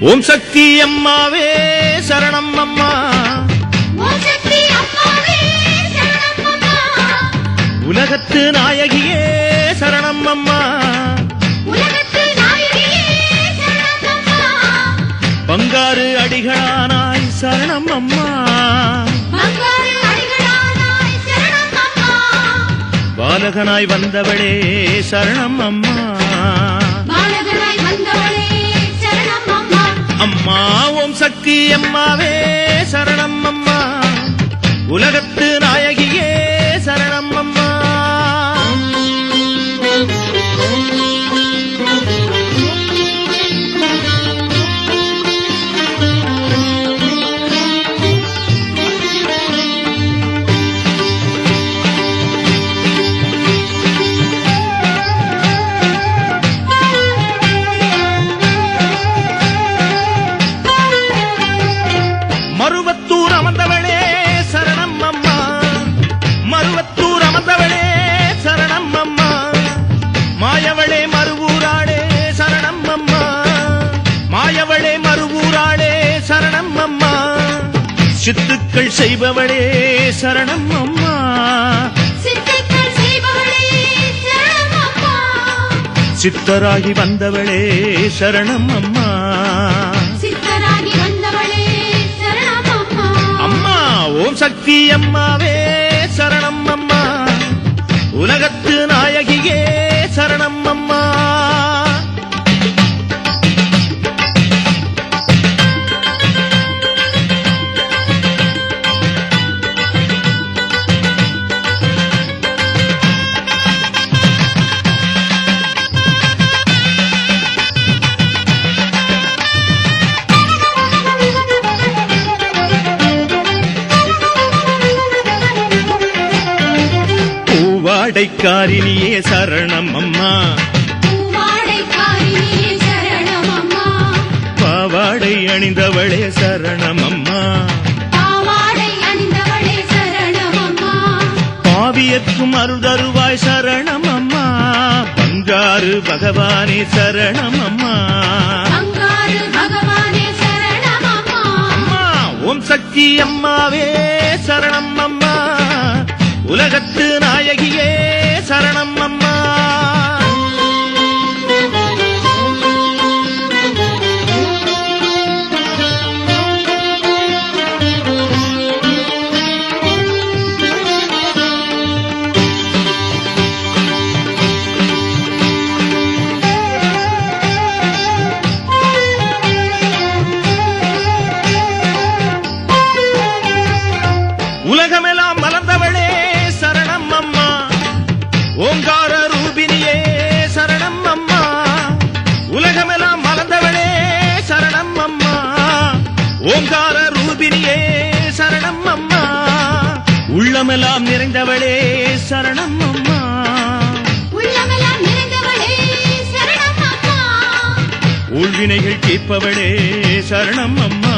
ஓம் சக்தி அம்மாவே சரணம் அம்மா. ஓம் சக்தி அம்மாவே சரணம் அம்மா. உலகத்து நாயகியே சரணம் அம்மா. உலகத்து நாயகியே சரணம் அம்மா. பங்காரு அடிகளானாய் சரணம் அம்மா. பங்காரு அடிகளானாய் சரணம் அம்மா. பாலகனாய் வந்தவளே சரணம் அம்மா. பாலகனாய் வந்தவளே சரணம் அம்மா. அம்மா ஓம் சக்தி அம்மாவே சரணம் அம்மா. உலகத்து நாயகியே சரணம் அம்மா. மருவத்தூர் அமர்ந்தவளே சரணம் அம்மா. மருவத்தூர் அமர்ந்தவளே சரணம் அம்மா. மாயவளே மருவூராளே சரணம் அம்மா. மாயவளே மருவூராளே சரணம் அம்மா. சித்துக்கள் செய்பவளே சரணம் அம்மா. சித்துக்கள் செய்பவளே சரணம் அம்மா. சித்தராகி வந்தவளே சரணம் அம்மா. சித்தராகி வந்தவளே சரணம் அம்மா. அம்மா ஓம் சக்தி அம்மாவே சரணம் அம்மா. உலகத்து நாயகியே சரணம் அம்மா. பூவாடைக்காரினியே சரணம் அம்மா. பூவாடைக்காரியே சரணம் அம்மா. பாவாடை அணிந்தவளே சரணம் அம்மா. பாவாடை அணிந்தவளே சரணம் அம்மா. பாவியற்கும் அருள்தருவாய் சரணம் அம்மா. பங்காரு பகவானே சரணம் அம்மா. பங்காரு பகவானே சரணம் அம்மா. அம்மா ஓம் சக்தி அம்மாவே சரணம் அம்மா. உலகத்து நாயகியே சரணம் அம்மா. உலகமெல்லாம் மலர்ந்தவளே சரணம் அம்மா. ஓங்கார ரூபினியே சரணம் அம்மா. உலகமெல்லாம் மலர்ந்தவளே சரணம் அம்மா. ஓங்கார ரூபினியே சரணம் அம்மா. உள்ளமெல்லாம் நிறைந்தவளே சரணம் அம்மா. உள்ளமெல்லாம் நிறைந்தவளே சரணம் அம்மா. ஊழ்வினைகள் தீர்ப்பவளே சரணம் அம்மா.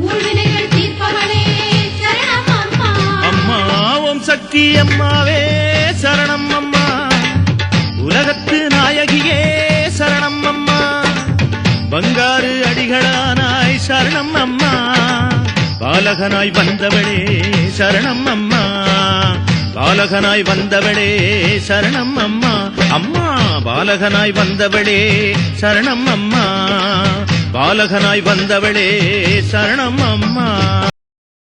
ஊழ்வினைகள் தீர்ப்பவளே சரணம் அம்மா. அம்மா ஓம் சக்தி அம்மாவே சரணம் அம்மா. உலகத்து நாயகியே சரணம் அம்மா. பங்காரு அடிகளானாய் சரணம் அம்மா. பாலகனாய் வந்தவளே சரணம் அம்மா. பாலகனாய் வந்தவளே சரணம் அம்மா. அம்மா பாலகனாய் வந்தவளே சரணம் அம்மா. பாலகனாய் வந்தவளே சரணம் அம்மா.